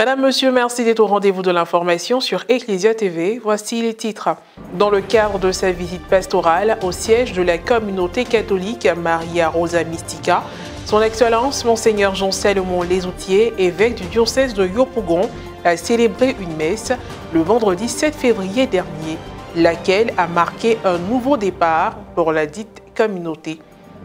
Madame, Monsieur, merci d'être au rendez-vous de l'information sur Ecclesia TV. Voici les titres. Dans le cadre de sa visite pastorale au siège de la communauté catholique Maria Rosa Mystica, son Excellence Monseigneur Jean-Salomon Lesoutier, évêque du diocèse de Yopougon, a célébré une messe le vendredi 7 février dernier, laquelle a marqué un nouveau départ pour la dite communauté.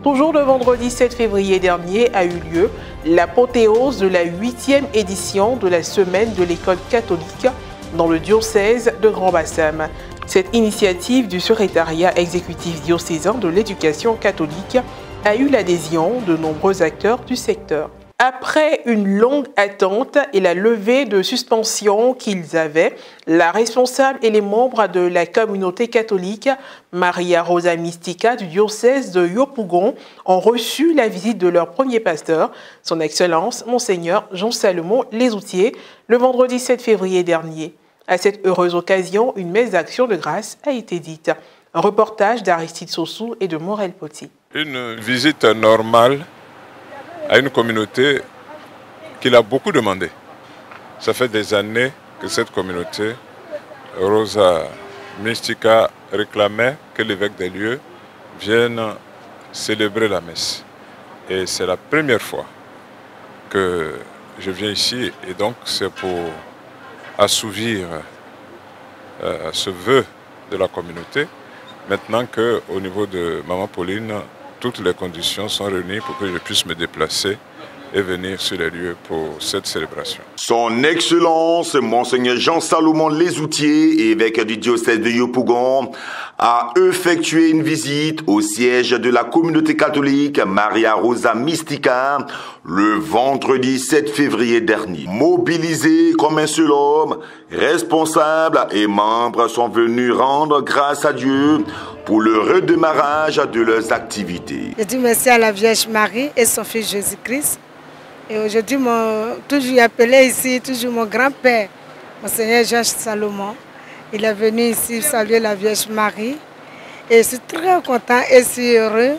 Toujours le vendredi 7 février dernier a eu lieu l'apothéose de la 8e édition de la Semaine de l'école catholique dans le diocèse de Grand-Bassam. Cette initiative du secrétariat exécutif diocésain de l'éducation catholique a eu l'adhésion de nombreux acteurs du secteur. Après une longue attente et la levée de suspension qu'ils avaient, la responsable et les membres de la communauté catholique Maria Rosa Mystica du diocèse de Yopougon ont reçu la visite de leur premier pasteur, son Excellence Monseigneur Jean-Salomon Lesoutier, le vendredi 7 février dernier. À cette heureuse occasion, une messe d'action de grâce a été dite. Un reportage d'Aristide Sossou et de Morel Poti. Une visite normale à une communauté qu'il a beaucoup demandé. Ça fait des années que cette communauté, Rosa Mystica, réclamait que l'évêque des lieux vienne célébrer la messe. Et c'est la première fois que je viens ici, et donc c'est pour assouvir ce vœu de la communauté, maintenant qu'au niveau de Maman Pauline, toutes les conditions sont réunies pour que je puisse me déplacer et venir sur les lieux pour cette célébration. Son Excellence, Monseigneur Jean-Salomon Lesoutier, évêque du diocèse de Yopougon, a effectué une visite au siège de la communauté catholique Maria Rosa Mystica le vendredi 7 février dernier. Mobilisés comme un seul homme, responsables et membres sont venus rendre grâce à Dieu pour le redémarrage de leurs activités. Je dis merci à la Vierge Marie et son Fils Jésus-Christ. Et aujourd'hui, toujours appelé ici, toujours mon grand-père, Monseigneur Georges Salomon. Il est venu ici saluer la Vierge Marie. Et je suis très content et si heureux.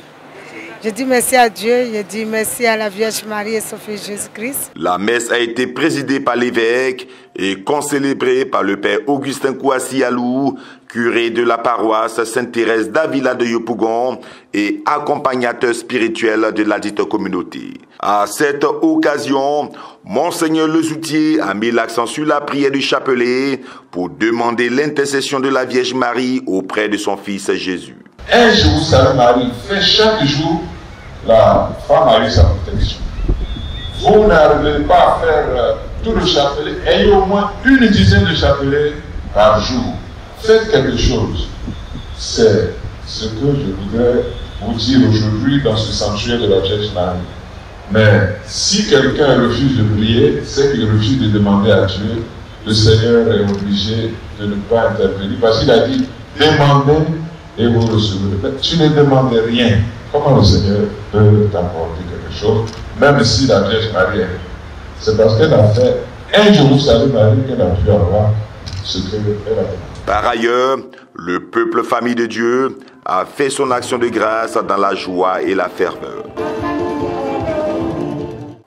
Je dis merci à Dieu, je dis merci à la Vierge Marie et son Fils Jésus-Christ. La messe a été présidée par l'évêque et concélébrée par le père Augustin Kouassi Alou, curé de la paroisse Sainte-Thérèse d'Avila de Yopougon et accompagnateur spirituel de la dite communauté. À cette occasion, Monseigneur Lesoutier a mis l'accent sur la prière du chapelet pour demander l'intercession de la Vierge Marie auprès de son Fils Jésus. Un je vous salue Marie, fait chaque jour la femme a eu sa protection. Vous n'arrivez pas à faire tout le chapelet, ayez au moins une dizaine de chapelets par jour. Faites quelque chose. C'est ce que je voudrais vous dire aujourd'hui dans ce sanctuaire de la Vierge Marie. Mais si quelqu'un refuse de prier, c'est qu'il refuse de demander à Dieu. Le Seigneur est obligé de ne pas intervenir parce qu'il a dit demandez et vous recevrez. Mais tu ne demandes rien. Comment le Seigneur peut t'apporter quelque chose, même si la Vierge Marie est? C'est parce qu'elle a fait un jour vous savez Marie qu'elle a pu avoir ce qu'elle a demandé. Par ailleurs, le peuple famille de Dieu a fait son action de grâce dans la joie et la ferveur.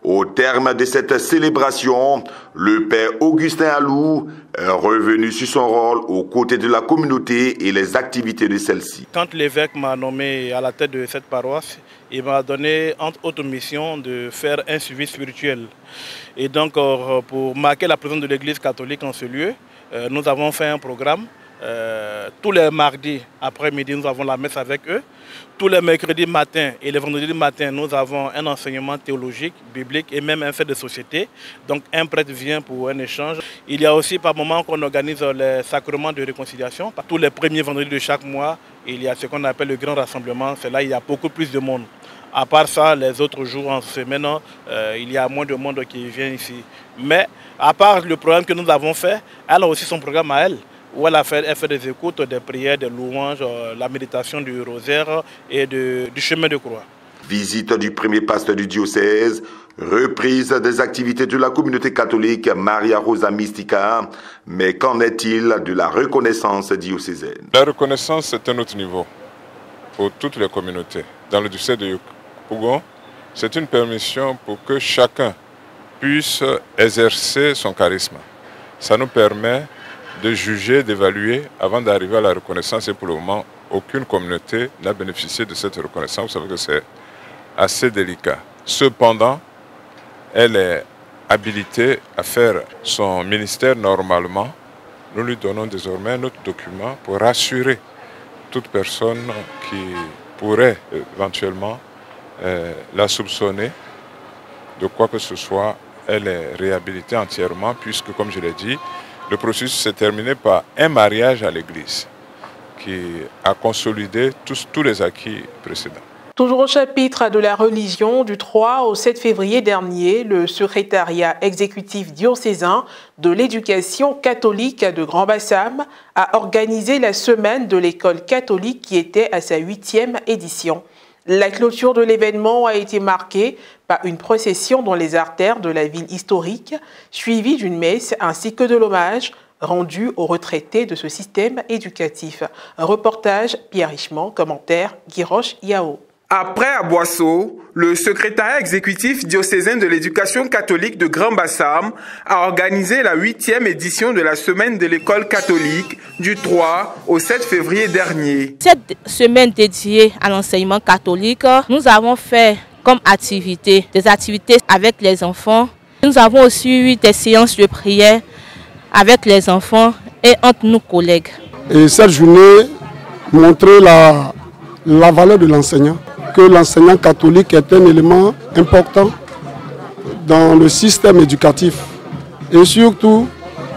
Au terme de cette célébration, le père Augustin Alou est revenu sur son rôle aux côtés de la communauté et les activités de celle-ci. Quand l'évêque m'a nommé à la tête de cette paroisse, il m'a donné entre autres missions de faire un suivi spirituel. Et donc pour marquer la présence de l'Église catholique en ce lieu, nous avons fait un programme. Tous les mardis après-midi, nous avons la messe avec eux. Tous les mercredis matin et les vendredis matin, nous avons un enseignement théologique, biblique et même un fait de société. Donc un prêtre vient pour un échange. Il y a aussi par moment qu'on organise les sacrements de réconciliation. Tous les premiers vendredis de chaque mois, il y a ce qu'on appelle le grand rassemblement. C'est là où il y a beaucoup plus de monde. À part ça, les autres jours en semaine, il y a moins de monde qui vient ici. Mais à part le programme que nous avons fait, elle a aussi son programme à elle, où elle fait des écoutes, des prières, des louanges, la méditation du rosaire et du chemin de croix. Visite du premier pasteur du diocèse, reprise des activités de la communauté catholique Maria Rosa Mystica, mais qu'en est-il de la reconnaissance diocésaine? La reconnaissance, c'est un autre niveau pour toutes les communautés. Dans le diocèse de Yopougon, c'est une permission pour que chacun puisse exercer son charisme. Ça nous permet de juger, d'évaluer avant d'arriver à la reconnaissance. Et pour le moment, aucune communauté n'a bénéficié de cette reconnaissance. Vous savez que c'est assez délicat. Cependant, elle est habilitée à faire son ministère normalement. Nous lui donnons désormais notre document pour rassurer toute personne qui pourrait éventuellement la soupçonner de quoi que ce soit. Elle est réhabilitée entièrement puisque, comme je l'ai dit, le processus s'est terminé par un mariage à l'église qui a consolidé tous les acquis précédents. Toujours au chapitre de la religion, du 3 au 7 février dernier, le secrétariat exécutif diocésain de l'éducation catholique de Grand Bassam a organisé la semaine de l'école catholique qui était à sa 8e édition. La clôture de l'événement a été marquée par une procession dans les artères de la ville historique, suivie d'une messe ainsi que de l'hommage rendu aux retraités de ce système éducatif. Un reportage, Pierre Richemont, commentaire, Guiroche Yao. Après à Boisseau, le secrétariat exécutif diocésain de l'éducation catholique de Grand Bassam a organisé la 8e édition de la semaine de l'école catholique du 3 au 7 février dernier. Cette semaine dédiée à l'enseignement catholique, nous avons fait comme activité des activités avec les enfants. Nous avons aussi eu des séances de prière avec les enfants et entre nos collègues. Et cette journée montrait la valeur de l'enseignant, que l'enseignant catholique est un élément important dans le système éducatif. Et surtout,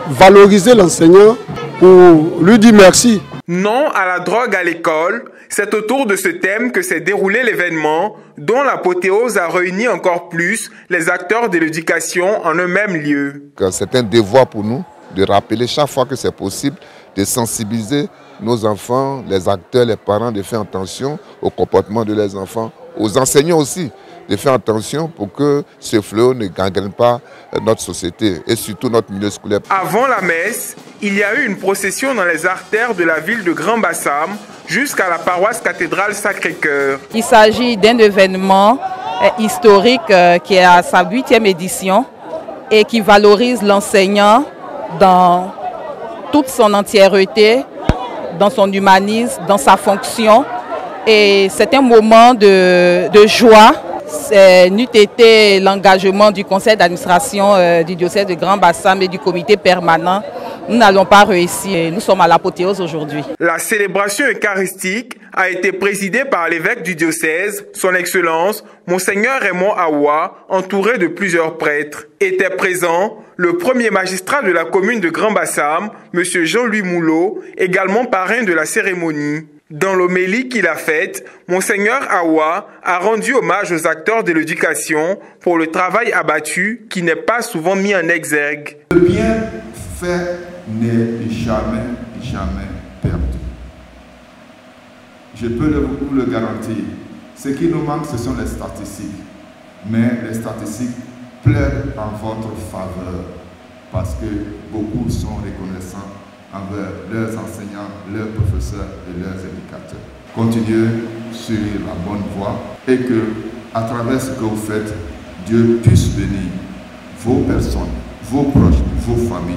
valoriser l'enseignant pour lui dire merci. Non à la drogue à l'école, c'est autour de ce thème que s'est déroulé l'événement, dont l'apothéose a réuni encore plus les acteurs de l'éducation en un même lieu. C'est un devoir pour nous de rappeler chaque fois que c'est possible, de sensibiliser nos enfants, les acteurs, les parents, de faire attention au comportement de leurs enfants, aux enseignants aussi, de faire attention pour que ce fléau ne gangrène pas notre société et surtout notre milieu scolaire. Avant la messe, il y a eu une procession dans les artères de la ville de Grand Bassam jusqu'à la paroisse cathédrale Sacré-Cœur. Il s'agit d'un événement historique qui est à sa 8e édition et qui valorise l'enseignant dans toute son entièreté, dans son humanisme, dans sa fonction. Et c'est un moment de joie. N'eût été l'engagement du conseil d'administration du diocèse de Grand Bassam et du comité permanent, nous n'allons pas réussir. Nous sommes à l'apothéose aujourd'hui. La célébration eucharistique a été présidée par l'évêque du diocèse, son Excellence, Monseigneur Raymond Awa, entouré de plusieurs prêtres. Était présent le premier magistrat de la commune de Grand Bassam, M. Jean-Louis Moulot, également parrain de la cérémonie. Dans l'homélie qu'il a faite, Monseigneur Awa a rendu hommage aux acteurs de l'éducation pour le travail abattu qui n'est pas souvent mis en exergue. Le bien fait n'est jamais perdu. Je peux vous le garantir. Ce qui nous manque, ce sont les statistiques. Mais les statistiques plaident en votre faveur parce que beaucoup sont reconnaissants envers leurs enseignants, leurs professeurs et leurs éducateurs. Continuez sur la bonne voie et que, à travers ce que vous faites, Dieu puisse bénir vos personnes, vos proches, vos familles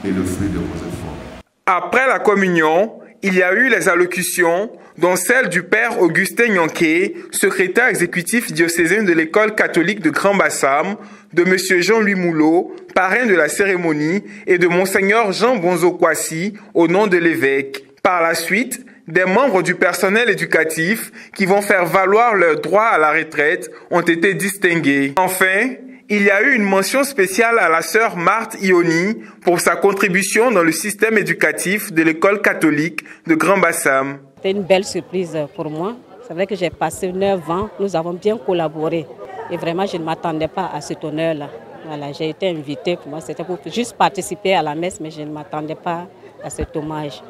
et le fruit de vos efforts. Après la communion, il y a eu les allocutions, dont celle du père Augustin Nyanké, secrétaire exécutif diocésain de l'école catholique de Grand Bassam, de M. Jean-Louis Moulot, parrain de la cérémonie, et de Monseigneur Jean Bonzo Kwasi, au nom de l'évêque. Par la suite, des membres du personnel éducatif qui vont faire valoir leur droit à la retraite ont été distingués. Enfin, il y a eu une mention spéciale à la sœur Marthe Ioni pour sa contribution dans le système éducatif de l'école catholique de Grand Bassam. C'était une belle surprise pour moi. C'est vrai que j'ai passé 9 ans, nous avons bien collaboré. Et vraiment, je ne m'attendais pas à cet honneur-là. Voilà, j'ai été invitée, pour moi, c'était pour juste participer à la messe, mais je ne m'attendais pas à cet hommage.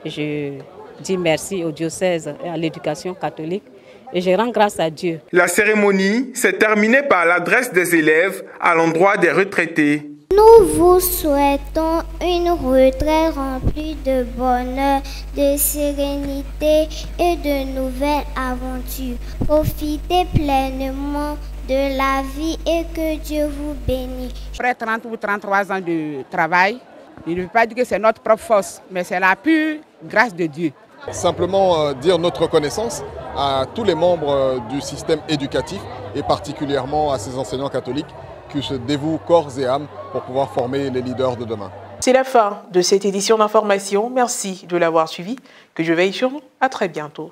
Je dis merci au diocèse et à l'éducation catholique. Et je rends grâce à Dieu. La cérémonie s'est terminée par l'adresse des élèves à l'endroit des retraités. Nous vous souhaitons une retraite remplie de bonheur, de sérénité et de nouvelles aventures. Profitez pleinement de la vie et que Dieu vous bénisse. Après 30 ou 33 ans de travail, il ne veut pas dire que c'est notre propre force, mais c'est la pure grâce de Dieu. Simplement dire notre reconnaissance à tous les membres du système éducatif et particulièrement à ces enseignants catholiques qui se dévouent corps et âme pour pouvoir former les leaders de demain. C'est la fin de cette édition d'information. Merci de l'avoir suivi. Que Dieu veille sur nous. À très bientôt.